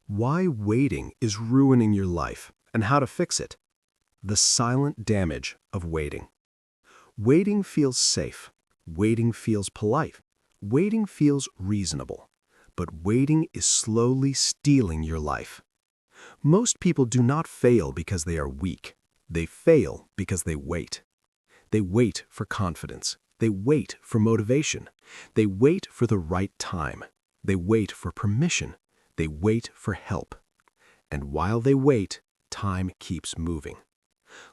Why waiting is ruining your life and how to fix it. The silent damage of waiting. Waiting feels safe. Waiting feels polite. Waiting feels reasonable. But waiting is slowly stealing your life. Most people do not fail because they are weak. They fail because they wait. They wait for confidence. They wait for motivation. They wait for the right time. They wait for permission. They wait for help. And while they wait, time keeps moving.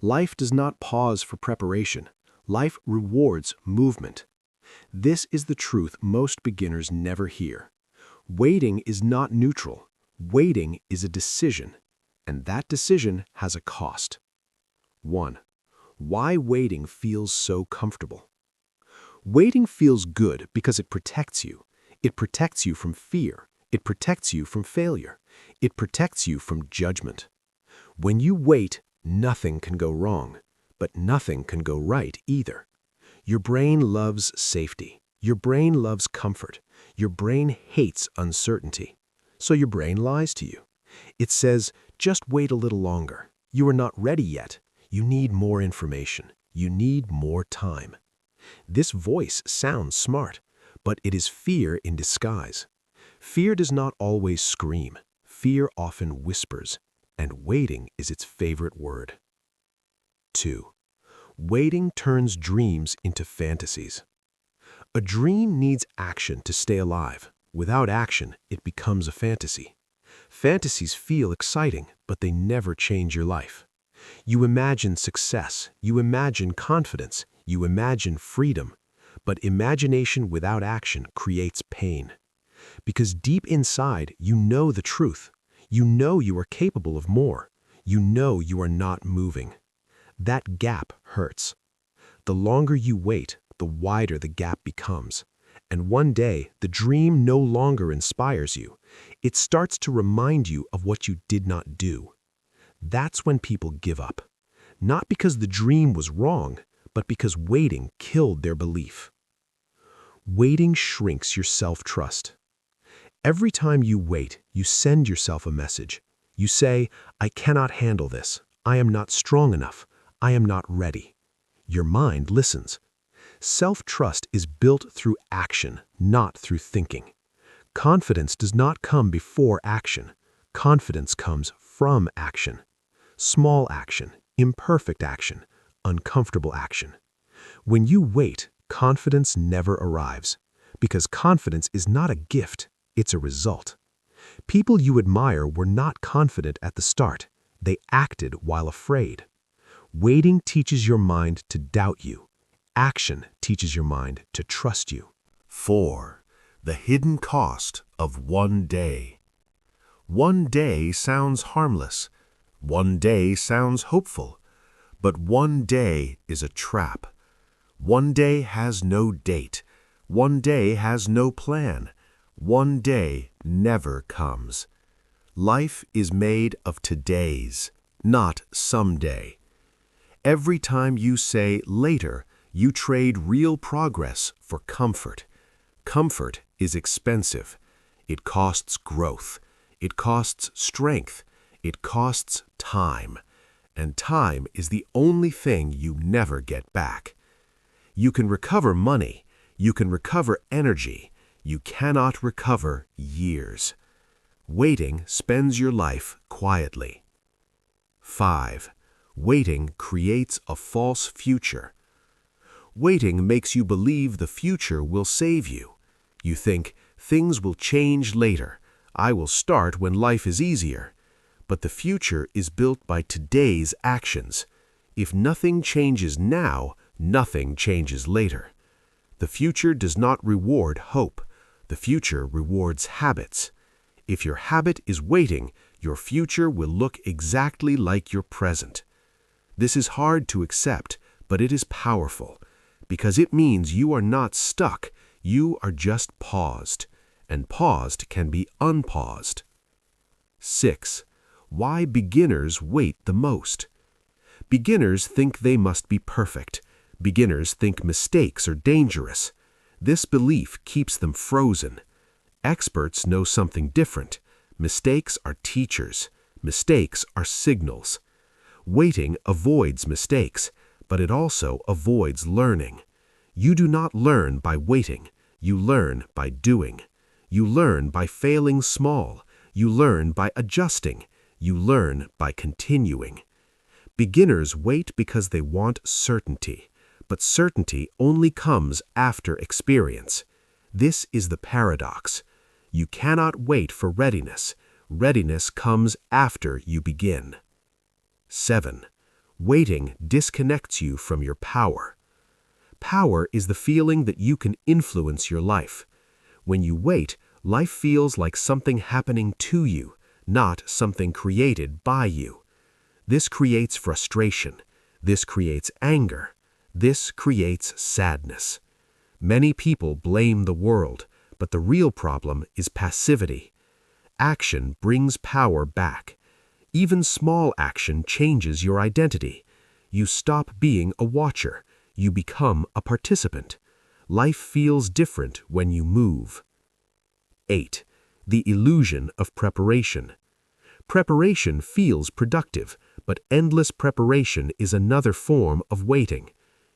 Life does not pause for preparation. Life rewards movement. This is the truth most beginners never hear. Waiting is not neutral. Waiting is a decision. And that decision has a cost. 1. Why waiting feels so comfortable. Waiting feels good because it protects you. It protects you from fear. It protects you from failure. It protects you from judgment. When you wait, nothing can go wrong, but nothing can go right either. Your brain loves safety. Your brain loves comfort. Your brain hates uncertainty. So your brain lies to you. It says, just wait a little longer. You are not ready yet. You need more information. You need more time. This voice sounds smart, but it is fear in disguise. Fear does not always scream. Fear often whispers, and waiting is its favorite word. 2. Waiting turns dreams into fantasies. A dream needs action to stay alive. Without action, it becomes a fantasy. Fantasies feel exciting, but they never change your life. You imagine success, you imagine confidence, you imagine freedom, but imagination without action creates pain. Because deep inside, you know the truth. You know you are capable of more. You know you are not moving. That gap hurts. The longer you wait, the wider the gap becomes. And one day, the dream no longer inspires you. It starts to remind you of what you did not do. That's when people give up. Not because the dream was wrong, but because waiting killed their belief. Waiting shrinks your self-trust. Every time you wait, you send yourself a message. You say, I cannot handle this. I am not strong enough. I am not ready. Your mind listens. Self-trust is built through action, not through thinking. Confidence does not come before action. Confidence comes from action. Small action, imperfect action, uncomfortable action. When you wait, confidence never arrives. Because confidence is not a gift, it's a result. People you admire were not confident at the start. They acted while afraid. Waiting teaches your mind to doubt you. Action teaches your mind to trust you. 4. The hidden cost of one day. One day sounds harmless. One day sounds hopeful. But one day is a trap. One day has no date. One day has no plan. One day never comes. Life is made of todays, not someday. Every time you say later, you trade real progress for comfort. Comfort is expensive. It costs growth. It costs strength. It costs time. And time is the only thing you never get back. You can recover money. You can recover energy. You cannot recover years. Waiting spends your life quietly. 5. Waiting creates a false future. Waiting makes you believe the future will save you. You think, things will change later. I will start when life is easier. But the future is built by today's actions. If nothing changes now, nothing changes later. The future does not reward hope. The future rewards habits. If your habit is waiting, your future will look exactly like your present. This is hard to accept, but it is powerful, because it means you are not stuck, you are just paused, and paused can be unpaused. 6. Why beginners wait the most. Beginners think they must be perfect. Beginners think mistakes are dangerous. This belief keeps them frozen. Experts know something different. Mistakes are teachers. Mistakes are signals. Waiting avoids mistakes, but it also avoids learning. You do not learn by waiting. You learn by doing. You learn by failing small. You learn by adjusting. You learn by continuing. Beginners wait because they want certainty, but certainty only comes after experience. This is the paradox. You cannot wait for readiness. Readiness comes after you begin. 7. Waiting disconnects you from your power. Power is the feeling that you can influence your life. When you wait, life feels like something happening to you, not something created by you. This creates frustration. This creates anger. This creates sadness. Many people blame the world, but the real problem is passivity. Action brings power back. Even small action changes your identity. You stop being a watcher. You become a participant. Life feels different when you move. 8. The illusion of preparation. Preparation feels productive, but endless preparation is another form of waiting.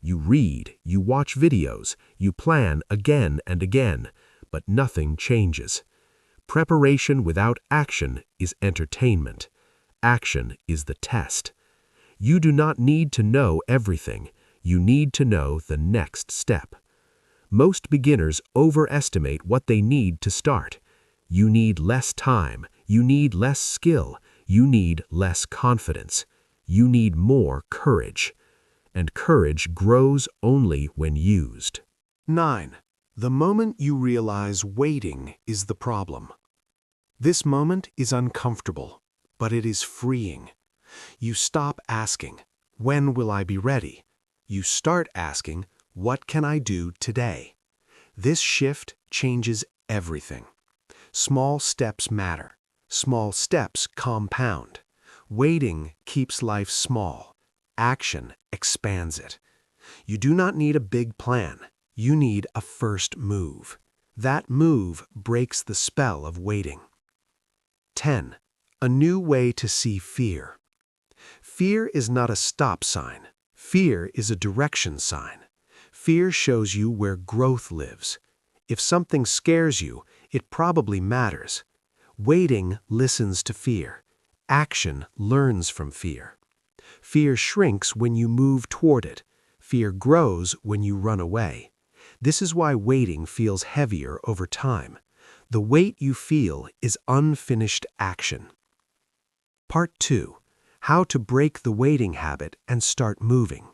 You read, you watch videos, you plan again and again, but nothing changes. Preparation without action is entertainment. Action is the test. You do not need to know everything. You need to know the next step. Most beginners overestimate what they need to start. You need less time. You need less skill. You need less confidence. You need more courage. And courage grows only when used. 9. The moment you realize waiting is the problem. This moment is uncomfortable, but it is freeing. You stop asking, "When will I be ready?" You start asking, "What can I do today?" This shift changes everything. Small steps matter. Small steps compound. Waiting keeps life small. Action expands it. You do not need a big plan. You need a first move. That move breaks the spell of waiting. 10. A new way to see fear. Fear is not a stop sign. Fear is a direction sign. Fear shows you where growth lives. If something scares you, it probably matters. Waiting listens to fear. Action learns from fear. Fear shrinks when you move toward it. Fear grows when you run away. This is why waiting feels heavier over time. The weight you feel is unfinished action. Part 2. How to break the waiting habit and start moving.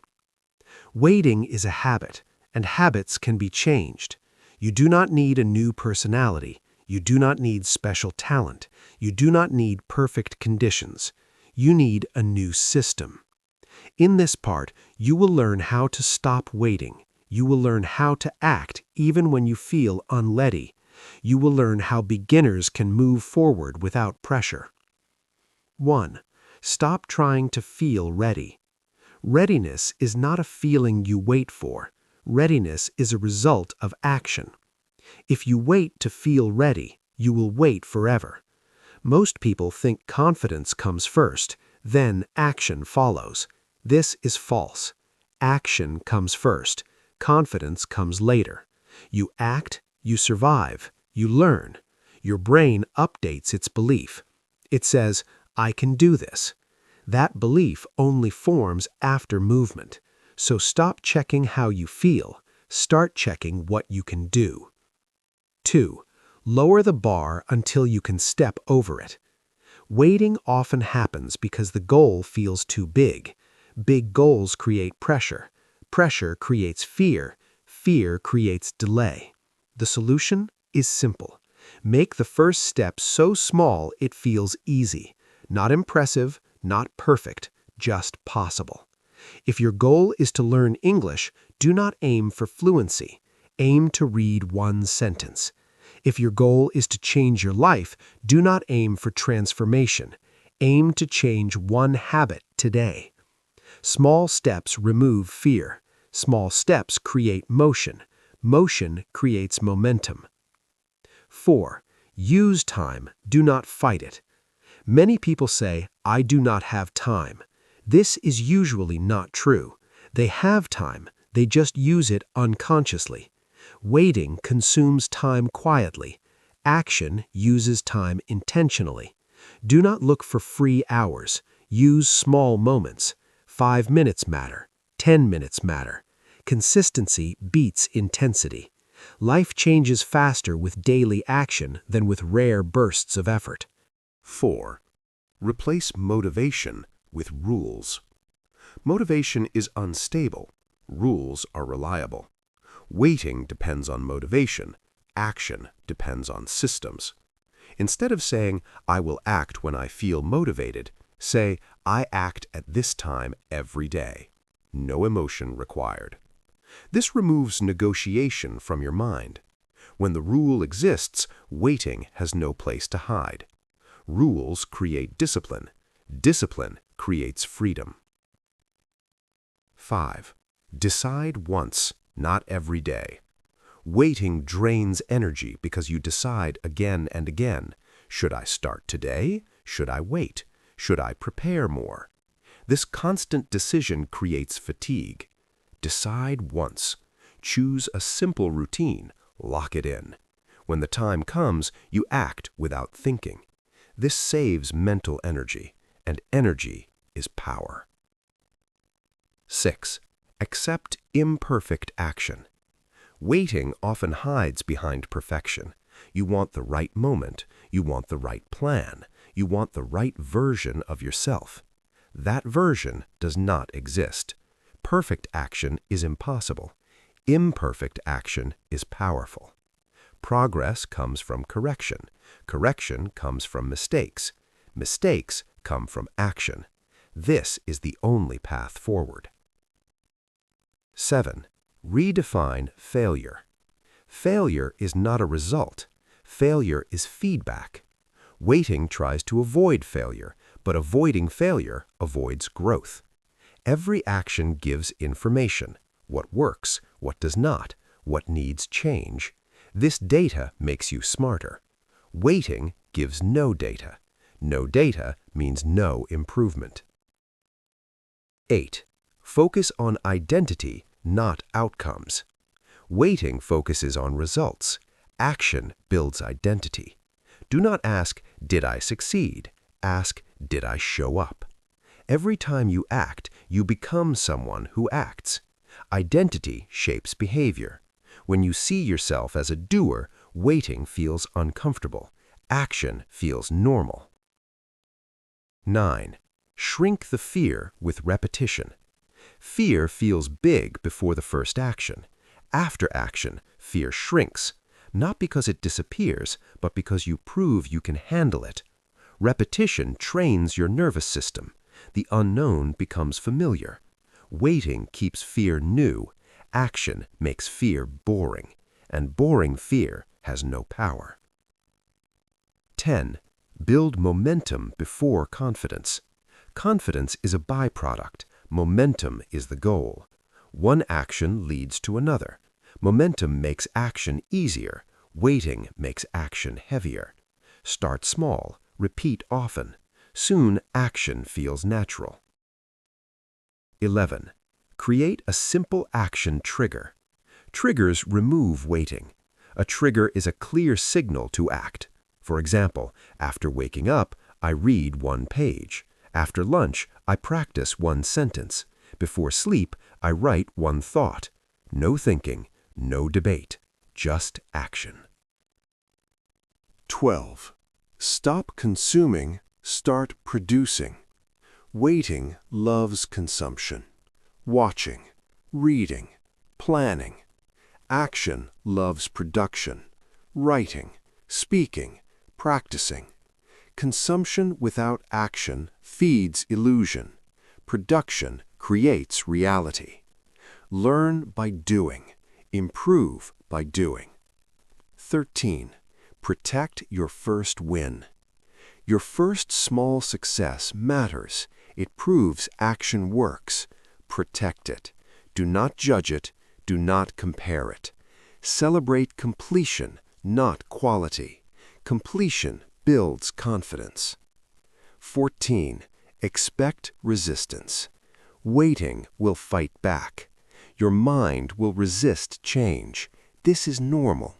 Waiting is a habit, and habits can be changed. You do not need a new personality. You do not need special talent. You do not need perfect conditions. You need a new system. In this part, you will learn how to stop waiting. You will learn how to act even when you feel unready. You will learn how beginners can move forward without pressure. 1. Stop trying to feel ready. Readiness is not a feeling you wait for. Readiness is a result of action. If you wait to feel ready, you will wait forever. Most people think confidence comes first, then action follows. This is false. Action comes first. Confidence comes later. You act, you survive, you learn. Your brain updates its belief. It says, "I can do this." That belief only forms after movement. So stop checking how you feel. Start checking what you can do. 2. Lower the bar until you can step over it. Waiting often happens because the goal feels too big. Big goals create pressure. Pressure creates fear. Fear creates delay. The solution is simple. Make the first step so small it feels easy. Not impressive, not perfect, just possible. If your goal is to learn English, do not aim for fluency. Aim to read one sentence. If your goal is to change your life, do not aim for transformation. Aim to change one habit today. Small steps remove fear. Small steps create motion. Motion creates momentum. 4. Use time, do not fight it. Many people say, "I do not have time." This is usually not true. They have time, they just use it unconsciously. Waiting consumes time quietly. Action uses time intentionally. Do not look for free hours. Use small moments. 5 minutes matter. 10 minutes matter. Consistency beats intensity. Life changes faster with daily action than with rare bursts of effort. 4. Replace motivation with rules. Motivation is unstable. Rules are reliable. Waiting depends on motivation. Action depends on systems. Instead of saying, "I will act when I feel motivated," say, "I act at this time every day." No emotion required. This removes negotiation from your mind. When the rule exists, waiting has no place to hide. Rules create discipline. Discipline creates freedom. 5. Decide once, not every day. Waiting drains energy because you decide again and again. Should I start today? Should I wait? Should I prepare more? This constant decision creates fatigue. Decide once. Choose a simple routine. Lock it in. When the time comes, you act without thinking. This saves mental energy, and energy is power. 6. Accept imperfect action. Waiting often hides behind perfection. You want the right moment. You want the right plan. You want the right version of yourself. That version does not exist. Perfect action is impossible. Imperfect action is powerful. Progress comes from correction. Correction comes from mistakes. Mistakes come from action. This is the only path forward. 7. Redefine failure. Failure is not a result. Failure is feedback. Waiting tries to avoid failure, but avoiding failure avoids growth. Every action gives information: what works, what does not, what needs change. This data makes you smarter. Waiting gives no data. No data means no improvement. 8. Focus on identity, not outcomes. Waiting focuses on results. Action builds identity. Do not ask, "Did I succeed?" Ask, "Did I show up?" Every time you act, you become someone who acts. Identity shapes behavior. When you see yourself as a doer, waiting feels uncomfortable. Action feels normal. 9. Shrink the fear with repetition. Fear feels big before the first action. After action, fear shrinks, not because it disappears, but because you prove you can handle it. Repetition trains your nervous system. The unknown becomes familiar. Waiting keeps fear new. Action makes fear boring, and boring fear has no power. 10. Build momentum before confidence. Confidence is a byproduct. Momentum is the goal. One action leads to another. Momentum makes action easier. Waiting makes action heavier. Start small. Repeat often. Soon action feels natural. 11. Create a simple action trigger. Triggers remove waiting. A trigger is a clear signal to act. For example, after waking up, I read 1 page. After lunch, I practice 1 sentence. Before sleep, I write 1 thought. No thinking, no debate, just action. 12. Stop consuming, start producing. Waiting loves consumption. Watching, reading, planning. Action loves production. Writing, speaking, practicing. Consumption without action feeds illusion. Production creates reality. Learn by doing. Improve by doing. 13. Protect your first win. Your first small success matters. It proves action works. Protect it. Do not judge it. Do not compare it. Celebrate completion, not quality. Completion builds confidence. 14. Expect resistance. Waiting will fight back. Your mind will resist change. This is normal.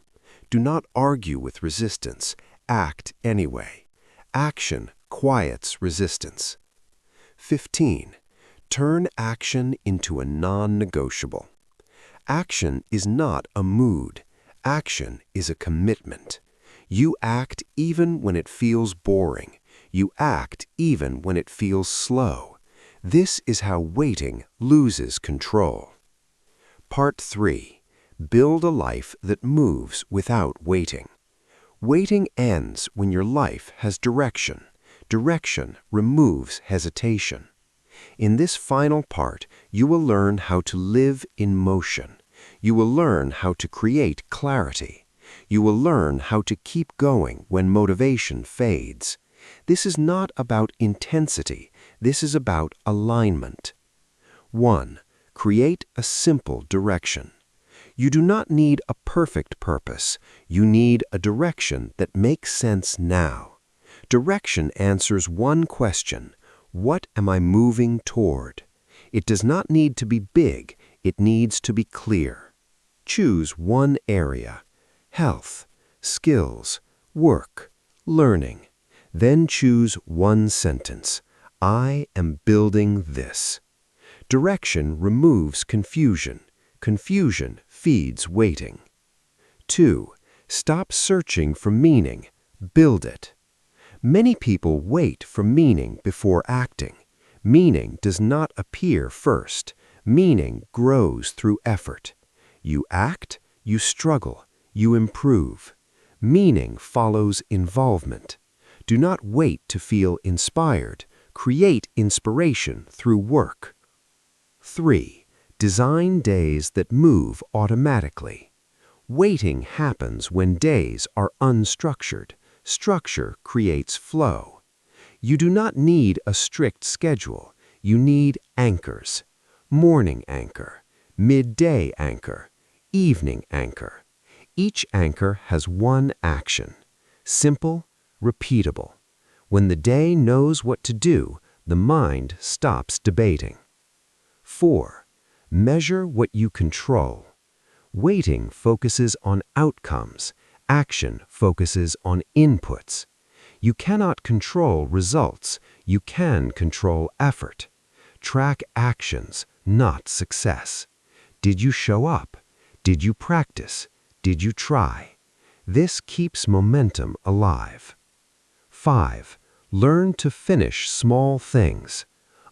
Do not argue with resistance. Act anyway. Action quiets resistance. 15. Turn action into a non-negotiable. Action is not a mood. Action is a commitment. You act even when it feels boring. You act even when it feels slow. This is how waiting loses control. Part 3. Build a life that moves without waiting. Waiting ends when your life has direction. Direction removes hesitation. In this final part, you will learn how to live in motion. You will learn how to create clarity. You will learn how to keep going when motivation fades. This is not about intensity. This is about alignment. 1. Create a simple direction. You do not need a perfect purpose. You need a direction that makes sense now. Direction answers one question: what am I moving toward? It does not need to be big. It needs to be clear. Choose one area: health, skills, work, learning. Then choose one sentence: I am building this. Direction removes confusion. Confusion feeds waiting. 2. Stop searching for meaning. Build it. Many people wait for meaning before acting. Meaning does not appear first. Meaning grows through effort. You act, you struggle, you improve. Meaning follows involvement. Do not wait to feel inspired. Create inspiration through work. 3. Design days that move automatically. Waiting happens when days are unstructured. Structure creates flow. You do not need a strict schedule. You need anchors. Morning anchor, midday anchor, evening anchor. Each anchor has one action. Simple, repeatable. When the day knows what to do, the mind stops debating. 4. Measure what you control. Waiting focuses on outcomes. Action focuses on inputs. You cannot control results. You can control effort. Track actions, not success. Did you show up? Did you practice? Did you try? This keeps momentum alive. 5. Learn to finish small things.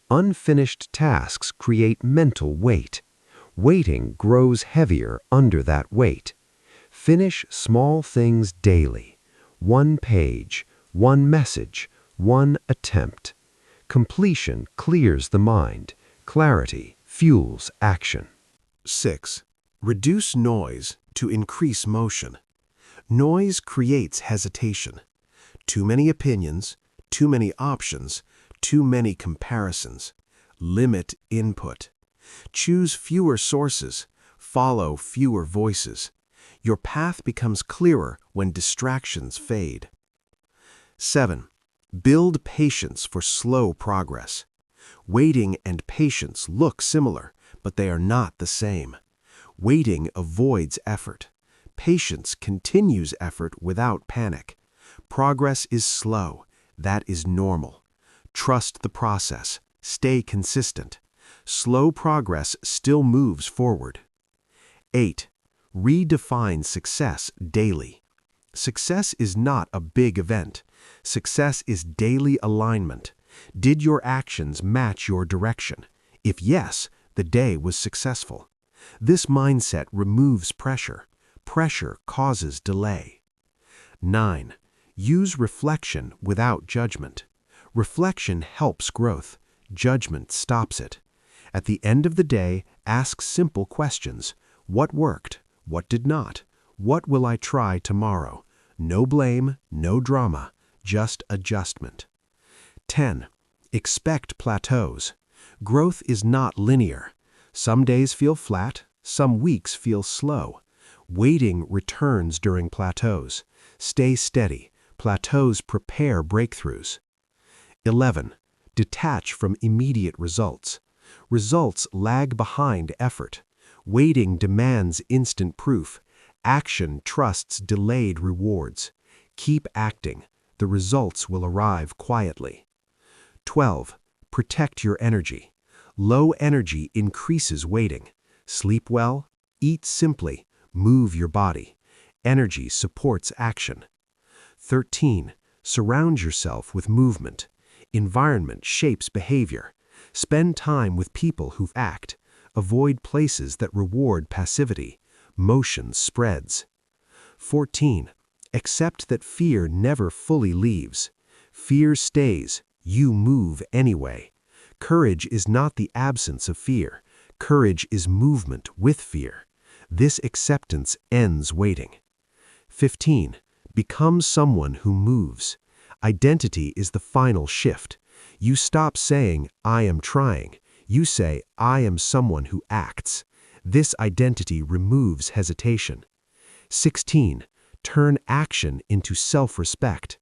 Unfinished tasks create mental weight. Waiting grows heavier under that weight. Finish small things daily. One page, one message, one attempt. Completion clears the mind. Clarity fuels action. 6. Reduce noise to increase motion. Noise creates hesitation. Too many opinions, too many options, too many comparisons. Limit input. Choose fewer sources. Follow fewer voices. Your path becomes clearer when distractions fade. 7. Build patience for slow progress. Waiting and patience look similar, but they are not the same. Waiting avoids effort. Patience continues effort without panic. Progress is slow. That is normal. Trust the process. Stay consistent. Slow progress still moves forward. 8. Redefine success daily. Success is not a big event. Success is daily alignment. Did your actions match your direction? If yes, the day was successful. This mindset removes pressure. Pressure causes delay. 9. Use reflection without judgment. Reflection helps growth. Judgment stops it. At the end of the day, ask simple questions. What worked? What did not? What will I try tomorrow? No blame, no drama, just adjustment. 10. Expect plateaus. Growth is not linear. Some days feel flat, some weeks feel slow. Waiting returns during plateaus. Stay steady. Plateaus prepare breakthroughs. 11. Detach from immediate results. Results lag behind effort. Waiting demands instant proof. Action trusts delayed rewards. Keep acting. The results will arrive quietly. 12. Protect your energy. Low energy increases waiting. Sleep well, eat simply, move your body. Energy supports action. 13. Surround yourself with movement. Environment shapes behavior. Spend time with people who act. Avoid places that reward passivity. Motion spreads. 14. Accept that fear never fully leaves. Fear stays. You move anyway. Courage is not the absence of fear. Courage is movement with fear. This acceptance ends waiting. 15. Become someone who moves. Identity is the final shift. You stop saying, "I am trying." You say, "I am someone who acts." This identity removes hesitation. 16. Turn action into self-respect.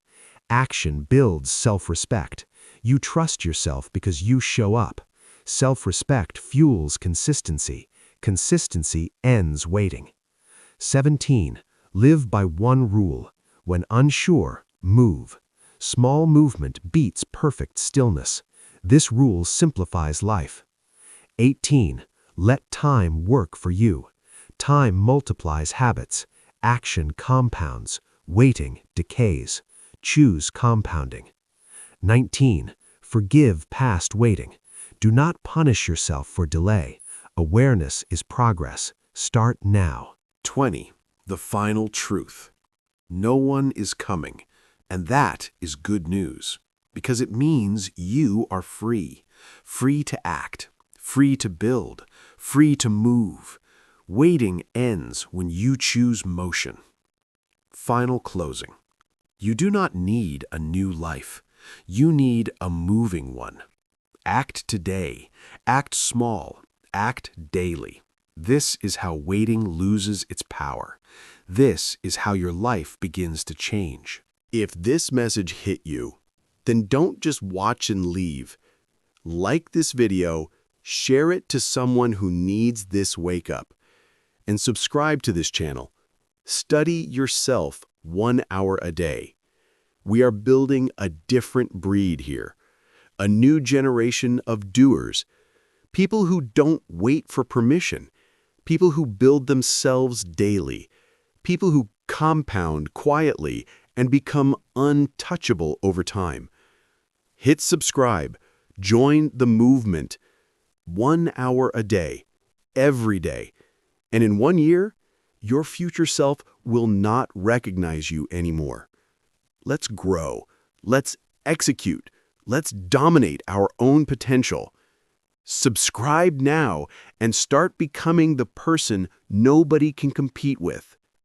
Action builds self-respect. You trust yourself because you show up. Self-respect fuels consistency. Consistency ends waiting. 17. Live by one rule. When unsure, move. Small movement beats perfect stillness. This rule simplifies life. 18. Let time work for you. Time multiplies habits. Action compounds. Waiting decays. Choose compounding. 19. Forgive past waiting. Do not punish yourself for delay. Awareness is progress. Start now. 20. The final truth. No one is coming, and that is good news, because it means you are free. Free to act, free to build, free to move. Waiting ends when you choose motion. Final closing. You do not need a new life. You need a moving one. Act today. Act small. Act daily. This is how waiting loses its power. This is how your life begins to change. If this message hit you, then don't just watch and leave. Like this video, share it to someone who needs this wake up, and subscribe to this channel. Study yourself 1 hour a day. We are building a different breed here, a new generation of doers, people who don't wait for permission, people who build themselves daily, people who compound quietly and become untouchable over time. Hit subscribe, join the movement. 1 hour a day, every day. And in 1 year, your future self will not recognize you anymore. Let's grow. Let's execute. Let's dominate our own potential. Subscribe now and start becoming the person nobody can compete with.